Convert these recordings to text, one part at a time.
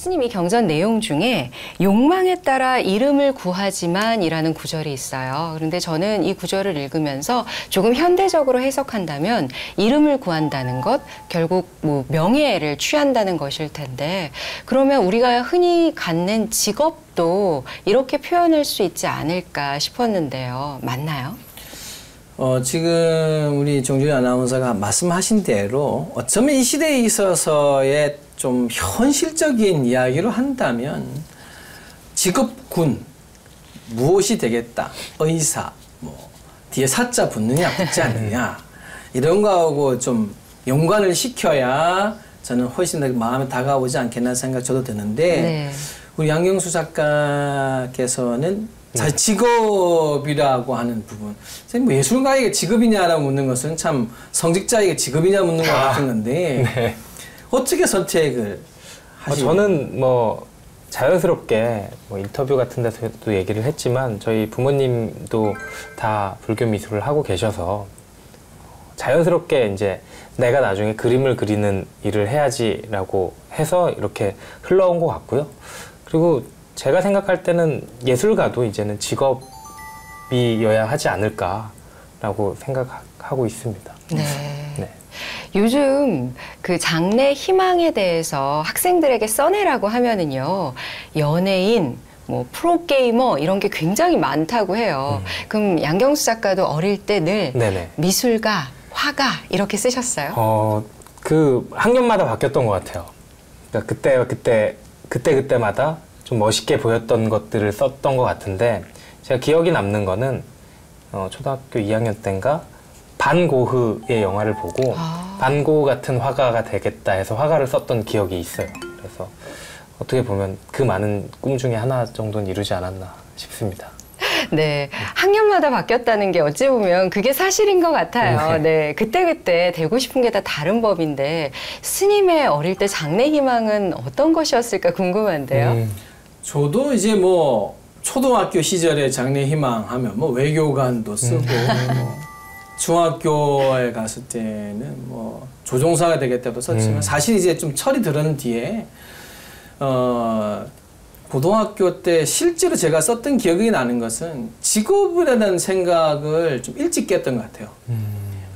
스님 이 경전 내용 중에 욕망에 따라 이름을 구하지만 이라는 구절이 있어요. 그런데 저는 이 구절을 읽으면서 조금 현대적으로 해석한다면 이름을 구한다는 것, 결국 뭐 명예를 취한다는 것일 텐데, 그러면 우리가 흔히 갖는 직업도 이렇게 표현할 수 있지 않을까 싶었는데요. 맞나요? 지금 우리 정준희 아나운서가 말씀하신 대로 어쩌면 이 시대에 있어서의 좀 현실적인 이야기로 한다면 직업군, 무엇이 되겠다, 의사, 뭐 뒤에 사자 붙느냐 붙지 않느냐 이런 거하고 좀 연관을 시켜야 저는 훨씬 더 마음에 다가오지 않겠나 생각 저도 드는데 네. 우리 양경수 작가께서는 자 직업이라고 하는 부분, 뭐 예술가에게 직업이냐라고 묻는 것은 참 성직자에게 직업이냐 묻는 것 같은 건데 네. 어떻게 선택을 하시나요? 저는 뭐 자연스럽게 뭐 인터뷰 같은 데서도 얘기를 했지만 저희 부모님도 다 불교 미술을 하고 계셔서 자연스럽게 이제 내가 나중에 그림을 그리는 일을 해야지라고 해서 이렇게 흘러온 것 같고요. 그리고 제가 생각할 때는 예술가도 이제는 직업이어야 하지 않을까라고 생각하고 있습니다. 네. 네. 요즘 그 장래 희망에 대해서 학생들에게 써내라고 하면은요, 연예인, 뭐 프로게이머 이런 게 굉장히 많다고 해요. 그럼 양경수 작가도 어릴 때 늘 미술가, 화가 이렇게 쓰셨어요? 그 학년마다 바뀌었던 것 같아요. 그러니까 그때마다 좀 멋있게 보였던 것들을 썼던 것 같은데, 제가 기억이 남는 거는 초등학교 2학년 때인가 반고흐의 영화를 보고 반고흐 같은 화가가 되겠다 해서 화가를 썼던 기억이 있어요. 그래서 어떻게 보면 그 많은 꿈 중에 하나 정도는 이루지 않았나 싶습니다. 네, 학년마다 바뀌었다는 게 어찌 보면 그게 사실인 것 같아요. 네, 그때그때 되고 싶은 게 다 다른 법인데 스님의 어릴 때 장래 희망은 어떤 것이었을까 궁금한데요. 저도 이제 뭐 초등학교 시절에 장래 희망 하면 뭐 외교관도 쓰고 뭐 중학교에 갔을 때는 뭐 조종사가 되겠다고 썼지만 사실 이제 좀 철이 들은 뒤에 고등학교 때 실제로 제가 썼던 기억이 나는 것은 직업이라는 생각을 좀 일찍 깼던 것 같아요.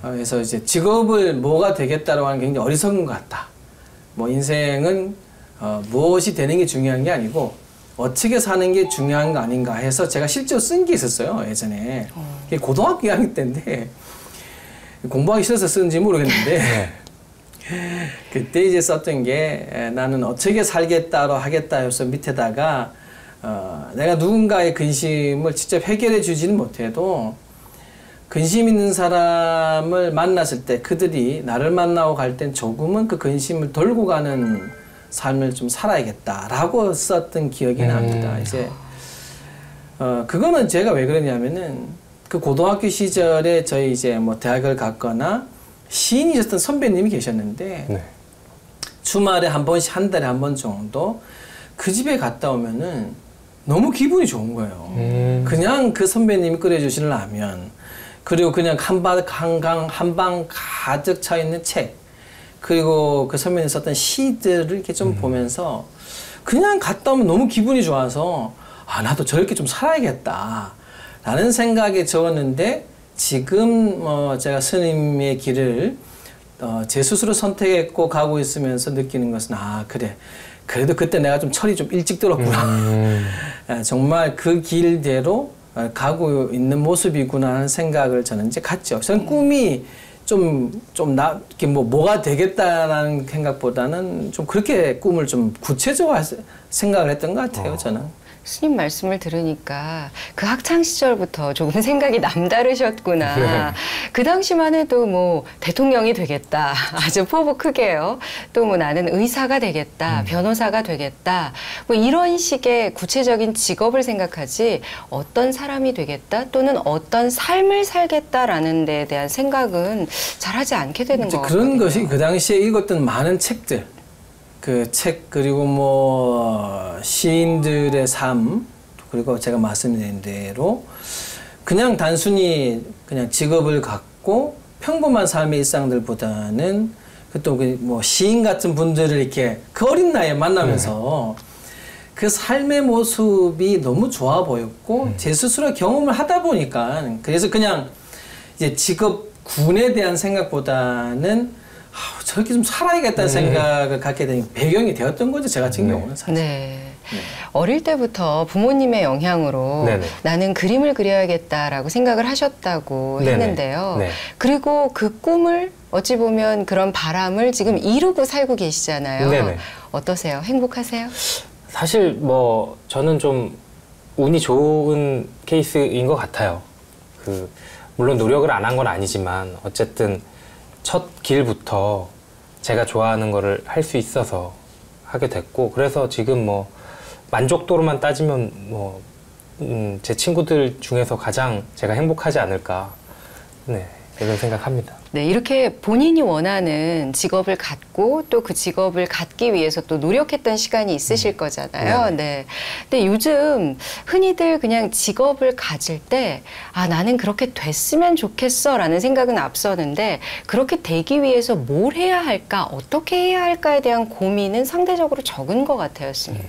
그래서 이제 직업을 뭐가 되겠다라고 하는 게 굉장히 어리석은 것 같다. 뭐 인생은 무엇이 되는 게 중요한 게 아니고 어떻게 사는 게 중요한 거 아닌가 해서 제가 실제로 쓴 게 있었어요, 예전에. 그게 고등학교 2학년 때인데 공부하기 싫어서 쓴지 모르겠는데 그때 이제 썼던 게 나는 어떻게 살겠다로 하겠다 해서 밑에다가 내가 누군가의 근심을 직접 해결해 주지는 못해도 근심 있는 사람을 만났을 때 그들이 나를 만나고 갈 땐 조금은 그 근심을 돌고 가는 삶을 좀 살아야겠다라고 썼던 기억이 납니다. 이제 그거는 제가 왜 그러냐면은 그 고등학교 시절에 저희 이제 뭐 대학을 갔거나 시인이셨던 선배님이 계셨는데 주말에 한 번씩 한 달에 한 번 정도 그 집에 갔다 오면은 너무 기분이 좋은 거예요. 그냥 그 선배님이 끓여주시는 라면, 그리고 그냥 한 방 가득 차 있는 책, 그리고 그 선배님 썼던 시들을 이렇게 좀 보면서 그냥 갔다 오면 너무 기분이 좋아서 아, 나도 저렇게 좀 살아야겠다 라는 생각에 적었는데, 지금 제가 스님의 길을 제 스스로 선택했고 가고 있으면서 느끼는 것은 아, 그래, 그래도 그때 내가 좀 철이 좀 일찍 들었구나. 정말 그 길대로 가고 있는 모습이구나 하는 생각을 저는 이제 갖죠. 저는 꿈이 이렇게 뭐가 되겠다라는 생각보다는 좀 그렇게 꿈을 좀 구체적으로 생각을 했던 것 같아요, 저는. 스님 말씀을 들으니까 그 학창 시절부터 조금 생각이 남다르셨구나. 네. 그 당시만 해도 뭐 대통령이 되겠다, 아주 포부 크게요. 또 뭐 나는 의사가 되겠다, 변호사가 되겠다, 뭐 이런 식의 구체적인 직업을 생각하지 어떤 사람이 되겠다 또는 어떤 삶을 살겠다라는 데에 대한 생각은 잘하지 않게 되는 것 같아요. 그런 것이 그 당시에 읽었던 많은 책들, 그 책, 그리고 뭐 시인들의 삶, 그리고 제가 말씀드린 대로 그냥 단순히 그냥 직업을 갖고 평범한 삶의 일상들보다는 또 뭐 시인 같은 분들을 이렇게 그 어린 나이에 만나면서 그 삶의 모습이 너무 좋아 보였고 제 스스로 경험을 하다 보니까 그래서 그냥 이제 직업 군에 대한 생각보다는 저렇게 좀 살아야겠다는 생각을 갖게 된 배경이 되었던 거죠. 제가 같은 경우는 사실. 네. 어릴 때부터 부모님의 영향으로 네네. 나는 그림을 그려야겠다라고 생각을 하셨다고 네네. 했는데요. 네. 그리고 그 꿈을 어찌 보면 그런 바람을 지금 이루고 살고 계시잖아요. 네네. 어떠세요? 행복하세요? 사실 뭐 저는 좀 운이 좋은 케이스인 것 같아요. 물론 노력을 안 한 건 아니지만 어쨌든 첫 길부터 제가 좋아하는 거를 할 수 있어서 하게 됐고, 그래서 지금 뭐 만족도로만 따지면 뭐 제 친구들 중에서 가장 제가 행복하지 않을까, 네, 이런 생각합니다. 네, 이렇게 본인이 원하는 직업을 갖고 또 그 직업을 갖기 위해서 또 노력했던 시간이 있으실 거잖아요. 네. 근데 요즘 흔히들 그냥 직업을 가질 때, 아, 나는 그렇게 됐으면 좋겠어 라는 생각은 앞서는데, 그렇게 되기 위해서 뭘 해야 할까, 어떻게 해야 할까에 대한 고민은 상대적으로 적은 것 같아요, 스님.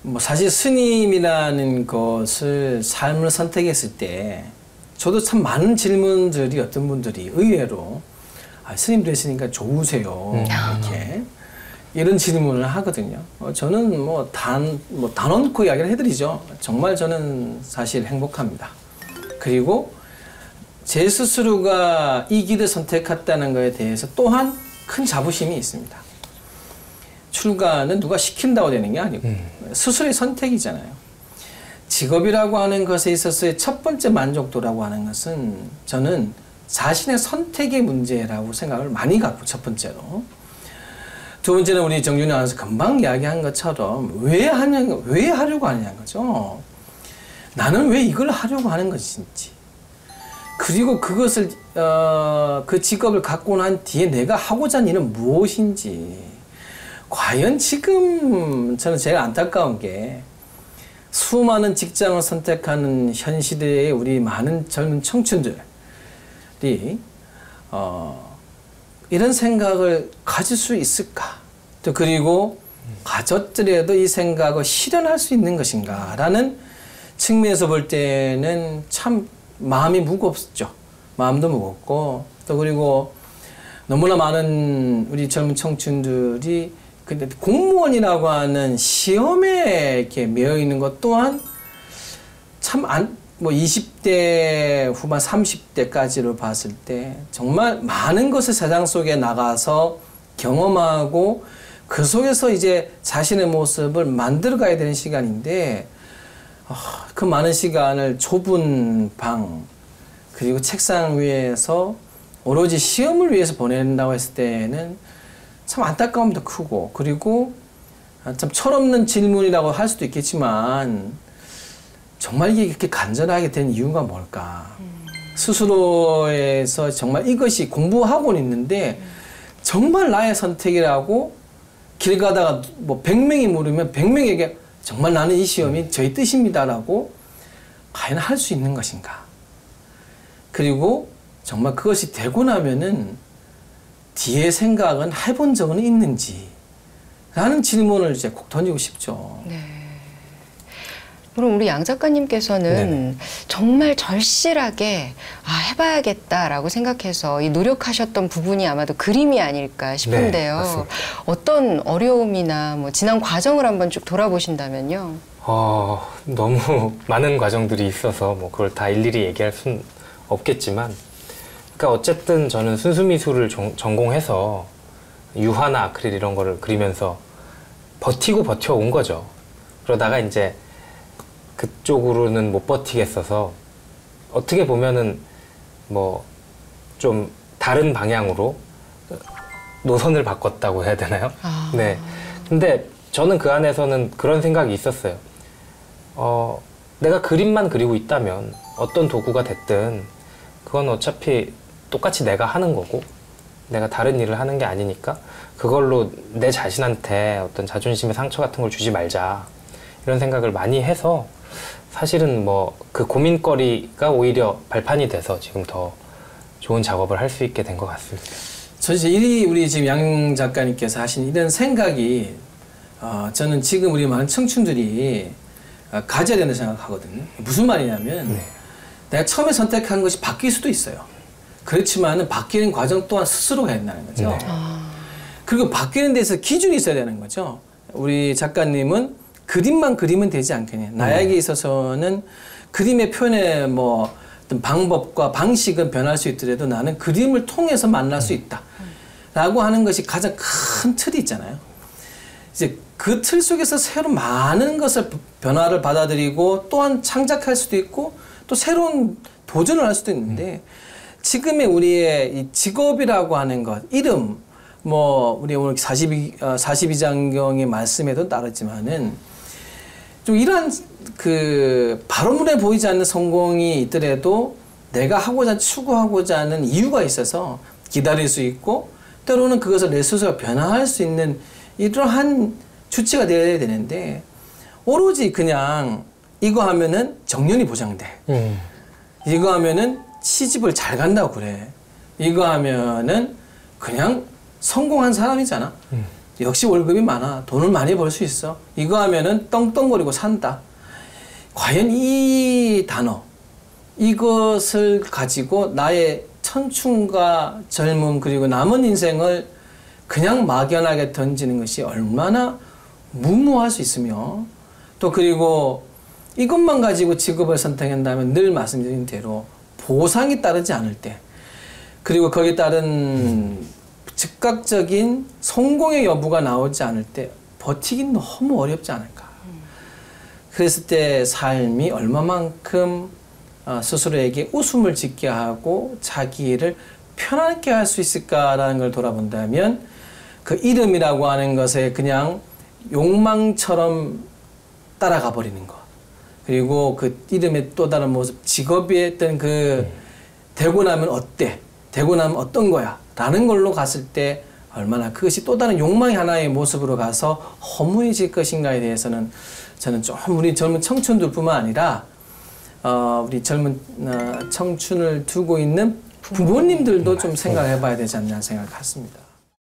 뭐 사실 스님이라는 것을 삶을 선택했을 때 저도 참 많은 질문들이 어떤 분들이 의외로 스님 되시니까 좋으세요. 이렇게 이런 질문을 하거든요. 저는 뭐 단언코 이야기를 해드리죠. 정말 저는 사실 행복합니다. 그리고 제 스스로가 이 길을 선택했다는 것에 대해서 또한 큰 자부심이 있습니다. 출가는 누가 시킨다고 되는 게 아니고 스스로의 선택이잖아요. 직업이라고 하는 것에 있어서의 첫 번째 만족도라고 하는 것은 저는 자신의 선택의 문제라고 생각을 많이 갖고, 첫 번째로. 두 번째는 우리 정준희 아나운서 금방 이야기한 것처럼 왜 하려고 하느냐는 거죠. 나는 왜 이걸 하려고 하는 것인지. 그리고 그것을, 그 직업을 갖고 난 뒤에 내가 하고자 하는 일은 무엇인지. 과연 지금 저는 제일 안타까운 게 수많은 직장을 선택하는 현 시대의 우리 많은 젊은 청춘들이 이런 생각을 가질 수 있을까? 또 그리고 가졌더라도 이 생각을 실현할 수 있는 것인가? 라는 측면에서 볼 때는 참 마음이 무겁죠. 마음도 무겁고, 또 그리고 너무나 많은 우리 젊은 청춘들이 근데 공무원이라고 하는 시험에 이렇게 매여 있는 것 또한 참 뭐 20대 후반 30대까지로 봤을 때 정말 많은 것을 세상 속에 나가서 경험하고 그 속에서 이제 자신의 모습을 만들어 가야 되는 시간인데, 그 많은 시간을 좁은 방 그리고 책상 위에서 오로지 시험을 위해서 보낸다고 했을 때는 참 안타까움도 크고, 그리고 참 철없는 질문이라고 할 수도 있겠지만 정말 이게 이렇게 간절하게 된 이유가 뭘까? 스스로에서 정말 이것이 공부하고는 있는데 정말 나의 선택이라고 길 가다가 뭐 100명이 물으면 100명에게 정말 나는 이 시험이 저의 뜻입니다라고 과연 할 수 있는 것인가? 그리고 정말 그것이 되고 나면은 뒤에 생각은 해본 적은 있는지 라는 질문을 이제 꼭 던지고 싶죠. 네. 그럼 우리 양 작가님께서는 네네. 정말 절실하게 해봐야겠다라고 생각해서 이 노력하셨던 부분이 아마도 그림이 아닐까 싶은데요. 네, 맞습니다. 어떤 어려움이나 뭐 지난 과정을 한번 쭉 돌아보신다면요. 너무 많은 과정들이 있어서 뭐 그걸 다 일일이 얘기할 순 없겠지만, 그러니까 어쨌든 저는 순수미술을 전공해서 유화나 아크릴 이런 거를 그리면서 버텨온 거죠. 그러다가 이제 그쪽으로는 못 버티겠어서 어떻게 보면은 뭐 좀 다른 방향으로 노선을 바꿨다고 해야 되나요? 네. 근데 저는 그 안에서는 그런 생각이 있었어요. 내가 그림만 그리고 있다면 어떤 도구가 됐든 그건 어차피 똑같이 내가 하는 거고 내가 다른 일을 하는 게 아니니까 그걸로 내 자신한테 어떤 자존심의 상처 같은 걸 주지 말자, 이런 생각을 많이 해서 사실은 뭐 그 고민거리가 오히려 발판이 돼서 지금 더 좋은 작업을 할 수 있게 된 것 같습니다. 사실 우리 지금 양 작가님께서 하신 이런 생각이 저는 지금 우리 많은 청춘들이 가져야 된다고 생각하거든요. 무슨 말이냐면 네. 내가 처음에 선택한 것이 바뀔 수도 있어요. 그렇지만은 바뀌는 과정 또한 스스로가 해야 된다는 거죠. 네. 그리고 바뀌는 데서 기준이 있어야 되는 거죠. 우리 작가님은 그림만 그리면 되지 않겠냐. 나에게 있어서는 그림의 표현의 뭐 어떤 방법과 방식은 변할 수 있더라도 나는 그림을 통해서 만날 수 있다. 라고 하는 것이 가장 큰 틀이 있잖아요. 이제 그 틀 속에서 새로 많은 것을 변화를 받아들이고 또한 창작할 수도 있고 또 새로운 도전을 할 수도 있는데 지금의 우리의 이 직업이라고 하는 것, 이름, 뭐 우리 오늘 42장경의 말씀에도 따르지만은 좀 이러한 그 바로 눈에 보이지 않는 성공이 있더라도 내가 추구하고자 하는 이유가 있어서 기다릴 수 있고 때로는 그것을 내 스스로 변화할 수 있는 이러한 주체가 되어야 되는데 오로지 그냥 이거 하면은 정년이 보장돼. 이거 하면은 시집을 잘 간다고 그래. 이거 하면은 그냥 성공한 사람이잖아. 역시 월급이 많아. 돈을 많이 벌 수 있어. 이거 하면은 떵떵거리고 산다. 과연 이 단어, 이것을 가지고 나의 청춘과 젊음 그리고 남은 인생을 그냥 막연하게 던지는 것이 얼마나 무모할 수 있으며 또 그리고 이것만 가지고 직업을 선택한다면 늘 말씀드린 대로 보상이 따르지 않을 때 그리고 거기에 따른 즉각적인 성공의 여부가 나오지 않을 때 버티긴 너무 어렵지 않을까. 그랬을 때 삶이 얼마만큼 스스로에게 웃음을 짓게 하고 자기를 편안하게 할 수 있을까라는 걸 돌아본다면 그 이름이라고 하는 것에 그냥 욕망처럼 따라가 버리는 것. 그리고 그 이름의 또 다른 모습, 직업이 했던 그 되고 나면 어때? 되고 나면 어떤 거야? 라는 걸로 갔을 때 얼마나 그것이 또 다른 욕망의 하나의 모습으로 가서 허무해질 것인가에 대해서는 저는 좀 우리 젊은 청춘들뿐만 아니라 우리 젊은 청춘을 두고 있는 부모님들도 좀 생각해 봐야 되지 않나 생각을 갖습니다.